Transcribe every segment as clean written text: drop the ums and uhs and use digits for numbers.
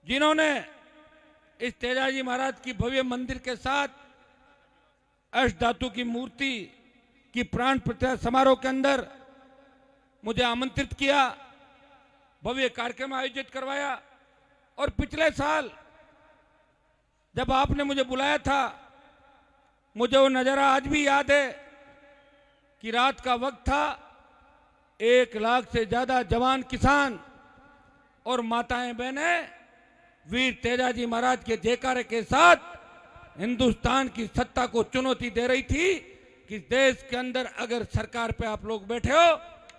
जिन्होंने इस तेजाजी महाराज की भव्य मंदिर के साथ अष्ट धातु की मूर्ति की प्राण प्रतिष्ठा समारोह के अंदर मुझे आमंत्रित किया, भव्य कार्यक्रम आयोजित करवाया। और पिछले साल जब आपने मुझे बुलाया था, मुझे वो नजारा आज भी याद है कि रात का वक्त था, 1 लाख से ज्यादा जवान किसान और माताएं बहनें वीर तेजाजी महाराज के जयकारे के साथ हिंदुस्तान की सत्ता को चुनौती दे रही थी कि देश के अंदर अगर सरकार पे आप लोग बैठे हो,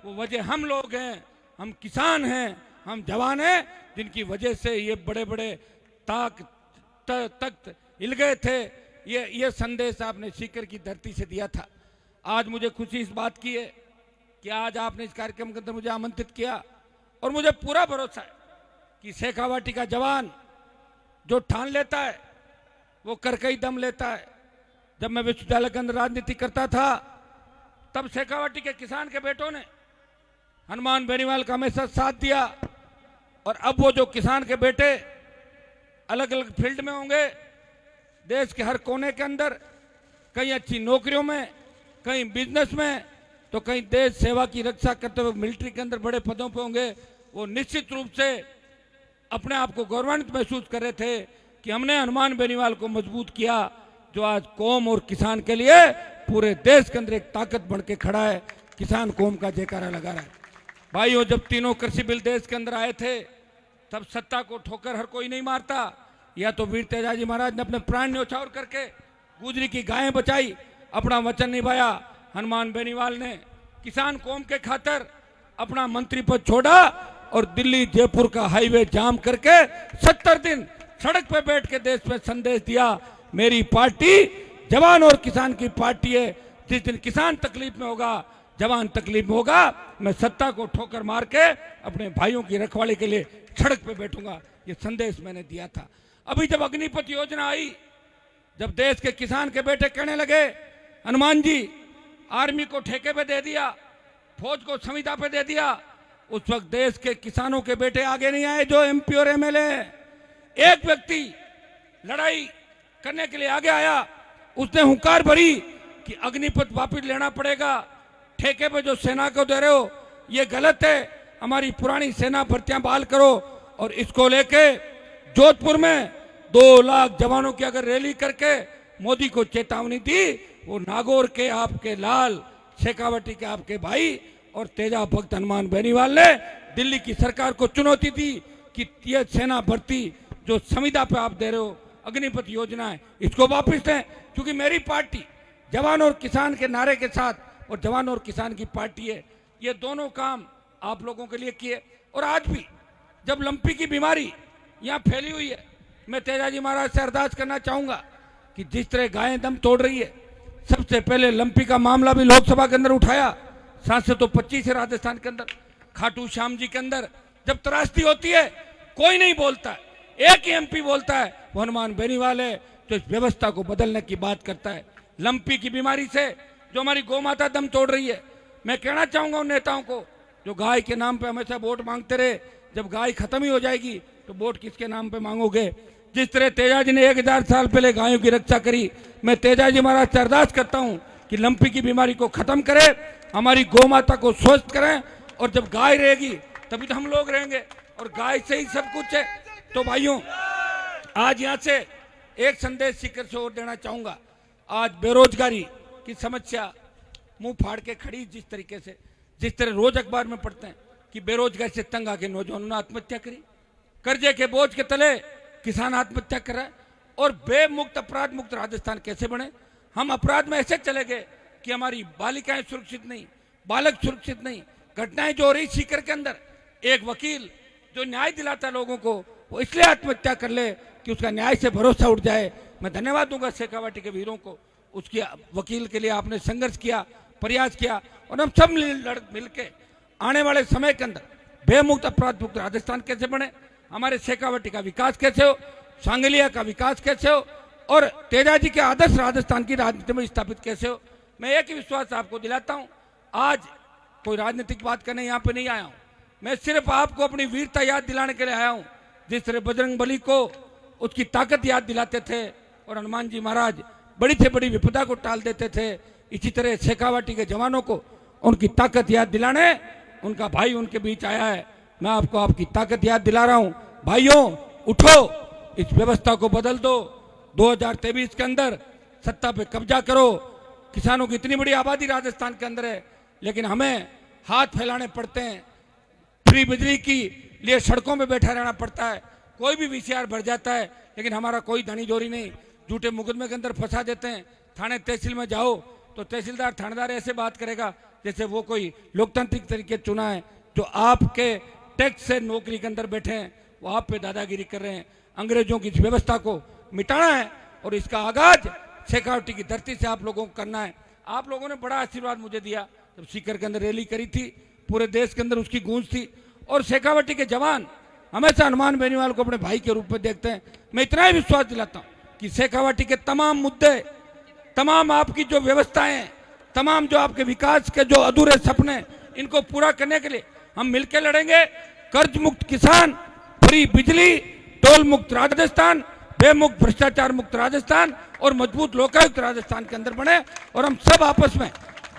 वो वजह हम लोग हैं, हम किसान हैं, हम जवान हैं, जिनकी वजह से ये बड़े बड़े तख्त हिल गए थे। ये संदेश आपने सीकर की धरती से दिया था। आज मुझे खुशी इस बात की है कि आज आपने इस कार्यक्रम के अंदर मुझे आमंत्रित किया और मुझे पूरा भरोसा है कि शेखावाटी का जवान जो ठान लेता है वो करके ही दम लेता है। जब मैं विश्वविद्यालय के अंदर राजनीति करता था तब शेखावाटी के किसान के बेटों ने हनुमान बेनीवाल का हमेशा साथ दिया, और अब वो जो किसान के बेटे अलग अलग फील्ड में होंगे, देश के हर कोने के अंदर, कहीं अच्छी नौकरियों में, कहीं बिजनेस में, तो कहीं देश सेवा की रक्षा करते हुए मिलिट्री के अंदर बड़े पदों पे होंगे, वो निश्चित रूप से अपने आप को गौरवान्वित महसूस कर रहे थे कि हमने हनुमान बेनीवाल को मजबूत किया, जो आज कौम और किसान के लिए पूरे देश के अंदर एक ताकत बन के खड़ा है, किसान कौम का जयकारा लगा रहा है। भाइयों, जब तीनों कृषि बिल देश के अंदर आए थे तब सत्ता को ठोकर हर कोई नहीं मारता। या तो वीर तेजाजी महाराज ने अपने प्राण न्यौछावर करके गुजरी की गायें बचाई, अपना वचन निभाया। हनुमान बेनीवाल ने किसान कौम के खातिर अपना मंत्री पद छोड़ा और दिल्ली जयपुर का हाईवे जाम करके 70 दिन सड़क पे बैठ के देश में संदेश दिया, मेरी पार्टी जवान और किसान की पार्टी है। जिस दिन किसान तकलीफ में होगा, जवान तकलीफ में होगा, मैं सत्ता को ठोकर मार के अपने भाइयों की रखवाली के लिए सड़क पे बैठूंगा। ये संदेश मैंने दिया था। अभी जब अग्निपथ योजना आई, जब देश के किसान के बेटे कहने लगे हनुमान जी आर्मी को ठेके पे दे दिया, फौज को संविदा पे दे दिया, उस वक्त देश के किसानों के बेटे आगे नहीं आए जो एमपी और एमएलए। एक व्यक्ति लड़ाई करने के लिए आगे आया, उसने हुंकार भरी कि अग्निपथ वापस लेना पड़ेगा, ठेके पे जो सेना को दे रहे हो ये गलत है, हमारी पुरानी सेना भर्तियां बहाल करो। और इसको लेके जोधपुर में 2 लाख जवानों की अगर रैली करके मोदी को चेतावनी दी, वो नागौर के आपके लाल, शेखावाटी के आपके भाई और तेजा भक्त हनुमान बेनीवाल ने दिल्ली की सरकार को चुनौती दी कि यह सेना भर्ती जो संविदा पे आप दे रहे हो, अग्निपथ योजना है, इसको वापस लें। क्योंकि मेरी पार्टी जवान और किसान के नारे के साथ, और जवान और किसान की पार्टी है, ये दोनों काम आप लोगों के लिए किए। और आज भी जब लंपी की बीमारी यहाँ फैली हुई है, मैं तेजाजी महाराज से अरदास करना चाहूंगा कि जिस तरह गायें दम तोड़ रही है, सबसे पहले लंपी का मामला भी लोकसभा के अंदर उठाया, सांसद तो 25 है राजस्थान के अंदर, खाटू श्याम जी के अंदर जब त्रासदी होती है कोई नहीं बोलता है, एक ही एमपी बोलता है, वो हनुमान बेनीवाल है, जो इस व्यवस्था को बदलने की बात करता है। लंपी की बीमारी से जो हमारी गौ माता दम तोड़ रही है, मैं कहना चाहूंगा उन नेताओं को जो गाय के नाम पे हमेशा वोट मांगते रहे, जब गाय खत्म ही हो जाएगी तो वोट किसके नाम पे मांगोगे। जिस तरह तेजाजी ने 1000 साल पहले गायों की रक्षा करी, मैं तेजाजी महाराज से अरदास करता हूं कि लंपी की बीमारी को खत्म करें, हमारी गौ माता को स्वस्थ करें, और जब गाय रहेगी तभी तो हम लोग रहेंगे, और गाय से ही सब कुछ है। तो भाइयों, आज यहाँ से एक संदेश सीकर से और देना चाहूंगा। आज बेरोजगारी की समस्या मुंह फाड़ के खड़ी, जिस तरह रोज अखबार में पढ़ते हैं कि बेरोजगारी से तंग आके नौजवानों ने आत्महत्या करी, कर्जे के बोझ के तले किसान आत्महत्या कर रहा है, और बेमुक्त अपराध मुक्त राजस्थान कैसे बने। हम अपराध में ऐसे चले गए कि हमारी बालिकाएं सुरक्षित नहीं, बालक सुरक्षित नहीं। घटनाएं जो हो रही सीकर के अंदर, एक वकील जो न्याय दिलाता लोगों को, वो इसलिए आत्महत्या कर ले कि उसका न्याय से भरोसा उठ जाए। मैं धन्यवाद दूंगा शेखावाटी के वीरों को, उसकी वकील के लिए आपने संघर्ष किया, प्रयास किया, और हम सब मिलके आने वाले समय के अंदर बेमुक्त अपराध मुक्त राजस्थान कैसे बने, हमारे शेखावाटी का विकास कैसे हो, सांगलिया का विकास कैसे हो, और तेजाजी के आदर्श राजस्थान की राजनीति में स्थापित कैसे हो। मैं एक ही विश्वास आपको दिलाता हूं, आज कोई राजनीतिक बात करने यहाँ पे नहीं आया हूं, मैं सिर्फ आपको अपनी वीरता याद दिलाने के लिए आया हूं जिस तरह बजरंग बली को उसकी ताकत याद दिलाते थे और हनुमान जी महाराज बड़ी से बड़ी विपदा को टाल देते थे, इसी तरह शेखावाटी के जवानों को उनकी ताकत याद दिलाने उनका भाई उनके बीच आया है। मैं आपको आपकी ताकत याद दिला रहा हूं। भाइयों उठो, इस व्यवस्था को बदल दो। 2023 के अंदर सत्ता पे कब्जा करो। किसानों की इतनी बड़ी आबादी राजस्थान के अंदर है, लेकिन हमें हाथ फैलाने पड़ते हैं। फ्री बिजली की लिए सड़कों में बैठा रहना पड़ता है। कोई भी वीसीआर भर जाता है, लेकिन हमारा कोई धनी जोरी नहीं। झूठे मुकदमे के अंदर फंसा देते हैं। थाने तहसील में जाओ तो तहसीलदार थानेदार ऐसे बात करेगा जैसे वो कोई लोकतांत्रिक तरीके चुना है। जो आपके टैक्स से नौकरी के अंदर बैठे हैं वो आप पे दादागिरी कर रहे हैं। अंग्रेजों की इस व्यवस्था को मिटाना है और इसका आगाज शेखावाटी की धरती से आप लोगों को करना है। आप लोगों ने बड़ा आशीर्वाद मुझे दिया जब सीकर के अंदर रैली करी थी, पूरे देश के अंदर उसकी गूंज थी। और शेखावाटी के जवान हमेशा हनुमान बेनीवाल को अपने भाई के रूप में देखते हैं। मैं इतना ही विश्वास दिलाता हूँ कि शेखावाटी के तमाम मुद्दे, तमाम आपकी जो व्यवस्थाएं, तमाम जो आपके विकास के जो अधूरे सपने, इनको पूरा करने के लिए हम मिलकर लड़ेंगे। कर्ज मुक्त किसान, फ्री बिजली, टोल मुक्त राजस्थान, बेमुक्त भ्रष्टाचार मुक्त राजस्थान और मजबूत लोकायुक्त राजस्थान के अंदर बने और हम सब आपस में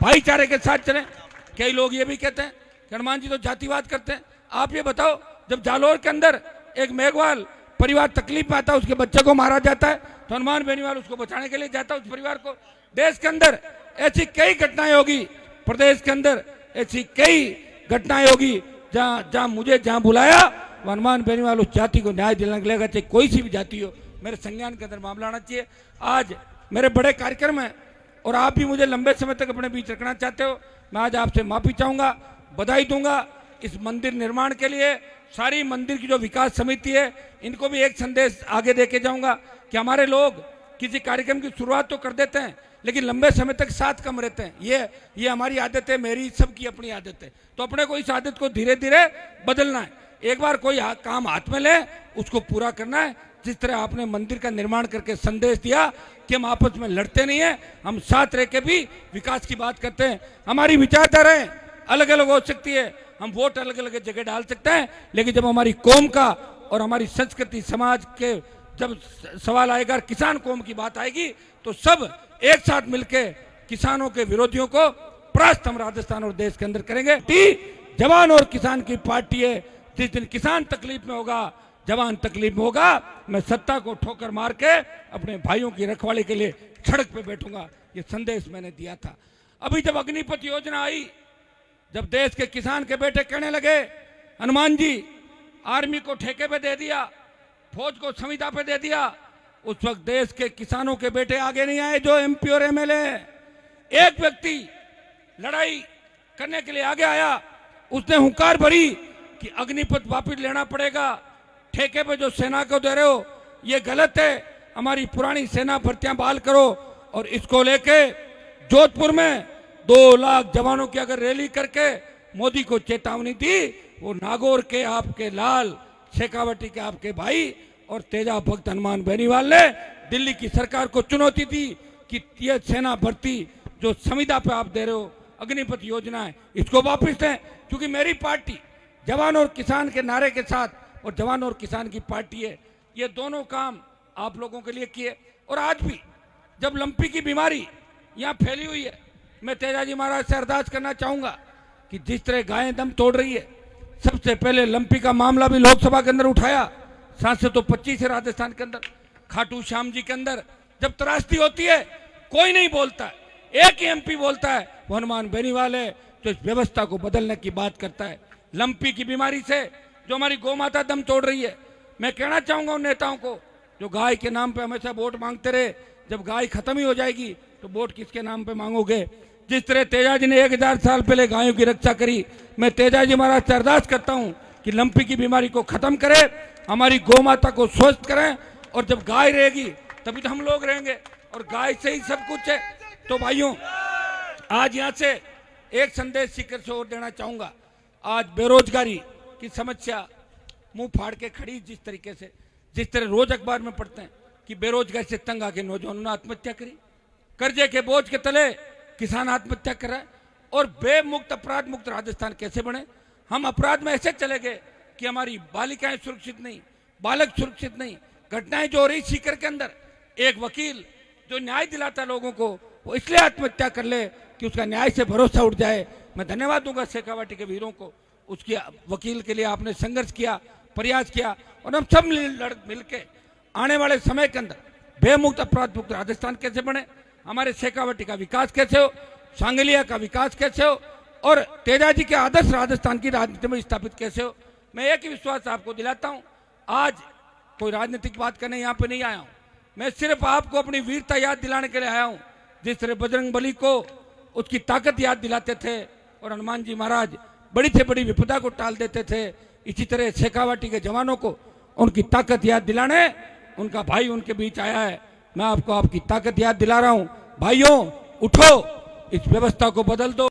भाईचारे के साथ चलें। कई लोग ये भी कहते हैं कि हनुमान जी तो जातिवाद करते हैं। आप ये बताओ, जब जालौर के अंदर एक मेघवाल परिवार तकलीफ में आता है, उसके बच्चे को मारा जाता है, तो हनुमान बेनीवाल उसको बचाने के लिए जाता है उस परिवार को। देश के अंदर ऐसी कई घटनाएं होगी, प्रदेश के अंदर ऐसी कई घटनाएं होगी जहां मुझे जहां बुलाया हनुमान बेनीवाल उस जाति को न्याय दिलाने के लिए, चाहे कोई सी भी जाति हो, मेरे संज्ञान के अंदर मामला आना चाहिए। आज मेरे बड़े कार्यक्रम है और आप भी मुझे लंबे समय तक अपने बीच रखना चाहते हो। मैं आज आपसे माफी चाहूंगा, बधाई दूंगा इस मंदिर निर्माण के लिए। सारी मंदिर की जो विकास समिति है, इनको भी एक संदेश आगे देके जाऊंगा कि हमारे लोग किसी कार्यक्रम की शुरुआत तो कर देते हैं, लेकिन लंबे समय तक साथ कम रहते हैं। ये हमारी आदत है, मेरी सबकी अपनी आदत है। तो अपने को इस आदत को धीरे धीरे बदलना है। एक बार कोई काम हाथ में ले, उसको पूरा करना है। जिस तरह आपने मंदिर का निर्माण करके संदेश दिया कि हम आपस में लड़ते नहीं है, हम साथ रह के भी विकास की बात करते हैं। हमारी विचारधाराएं अलग अलग हो सकती है, हम वोट अलग अलग जगह डाल सकते हैं, लेकिन जब हमारी कौम का और हमारी संस्कृति समाज के जब सवाल आएगा, किसान कौम की बात आएगी, तो सब एक साथ मिलके किसानों के विरोधियों को परास्त हम राजस्थान और देश के अंदर करेंगे। जवान और किसान की पार्टी है। जिस दिन किसान तकलीफ में होगा, जवान तकलीफ में होगा, मैं सत्ता को ठोकर मार के अपने भाइयों की रखवाली के लिए सड़क पे बैठूंगा। ये संदेश मैंने दिया था। अभी जब अग्निपथ योजना आई, जब देश के किसान के बेटे कहने लगे हनुमान जी आर्मी को ठेके पे दे दिया, फौज को संविदा पे दे दिया, उस वक्त देश के किसानों के बेटे आगे नहीं आए जो एमपी और एमएलए। एक व्यक्ति लड़ाई करने के लिए आगे आया, उसने हुंकार भरी कि अग्निपथ वापस लेना पड़ेगा, ठेके पे जो सेना को दे रहे हो ये गलत है, हमारी पुरानी सेना भर्तियां बहाल करो। और इसको लेके जोधपुर में 2 लाख जवानों की अगर रैली करके मोदी को चेतावनी दी, वो नागौर के आपके लाल, शेखावाटी के आपके भाई और तेजा भक्त हनुमान बेनीवाल ने दिल्ली की सरकार को चुनौती दी कि ये सेना भर्ती जो संविदा पे आप दे रहे हो, अग्निपथ योजना है, इसको वापस लें। क्योंकि मेरी पार्टी जवान और किसान के नारे के साथ, और जवान और किसान की पार्टी है, ये दोनों काम आप लोगों के लिए किए। और आज भी जब लंपी की बीमारी यहाँ फैली हुई है, मैं तेजाजी महाराज से अरदास करना चाहूंगा कि जिस तरह गायें दम तोड़ रही है, सबसे पहले लंपी का मामला भी लोकसभा के अंदर उठाया। सांसद तो 25 है राजस्थान के अंदर। खाटू श्याम जी के अंदर जब त्रासदी होती है कोई नहीं बोलता है, एक ही एमपी बोलता है, वो हनुमान बेनीवाल है, जो इस व्यवस्था को बदलने की बात करता है। लंपी की बीमारी से जो हमारी गौ माता दम तोड़ रही है, मैं कहना चाहूंगा उन नेताओं को जो गाय के नाम पे हमेशा वोट मांगते रहे, जब गाय खत्म ही हो जाएगी तो वोट किसके नाम पे मांगोगे। जिस तरह तेजाजी ने 1000 साल पहले गायों की रक्षा करी, मैं तेजाजी महाराज से अरदास करता हूं कि लंपी की बीमारी को खत्म करें, हमारी गौ माता को स्वस्थ करें। और जब गाय रहेगी तभी तो हम लोग रहेंगे, और गाय से ही सब कुछ है। तो भाइयों, आज यहां से एक संदेश सीकर से और देना चाहूंगा। आज बेरोजगारी की समस्या मुंह फाड़ के खड़ी, जिस तरह रोज अखबार में पढ़ते हैं कि बेरोजगारी से तंग आके नौजवानों ने आत्महत्या करी, कर्जे के बोझ के तले किसान आत्महत्या कर रहा है। और बेमुक्त अपराध मुक्त राजस्थान कैसे बने? हम अपराध में ऐसे चले गए कि हमारी बालिकाएं सुरक्षित नहीं, बालक सुरक्षित नहीं। घटनाएं जो हो रही सीकर के अंदर, एक वकील जो न्याय दिलाता लोगों को, वो इसलिए आत्महत्या कर ले कि उसका न्याय से भरोसा उठ जाए। मैं धन्यवाद दूंगा शेखावाटी के वीरों को, उसकी वकील के लिए आपने संघर्ष किया, प्रयास किया, और हम सब मिलके आने वाले समय के अंदर बेमुक्त अपराध मुक्त राजस्थान कैसे बने, हमारे शेखावाटी का विकास कैसे हो, सांगलिया का विकास कैसे हो, और तेजाजी के आदर्श राजस्थान की राजनीति में स्थापित कैसे हो। मैं एक ही विश्वास आपको दिलाता हूं, आज कोई राजनीतिक बात करने यहाँ पे नहीं आया हूं, मैं सिर्फ आपको अपनी वीरता याद दिलाने के लिए आया हूं। जिस तरह बजरंग बली को उसकी ताकत याद दिलाते थे और हनुमान जी महाराज बड़ी से बड़ी विपदा को टाल देते थे, इसी तरह शेखावाटी के जवानों को उनकी ताकत याद दिलाने उनका भाई उनके बीच आया है। मैं आपको आपकी ताकत याद दिला रहा हूं। भाइयों उठो, इस व्यवस्था को बदल दो।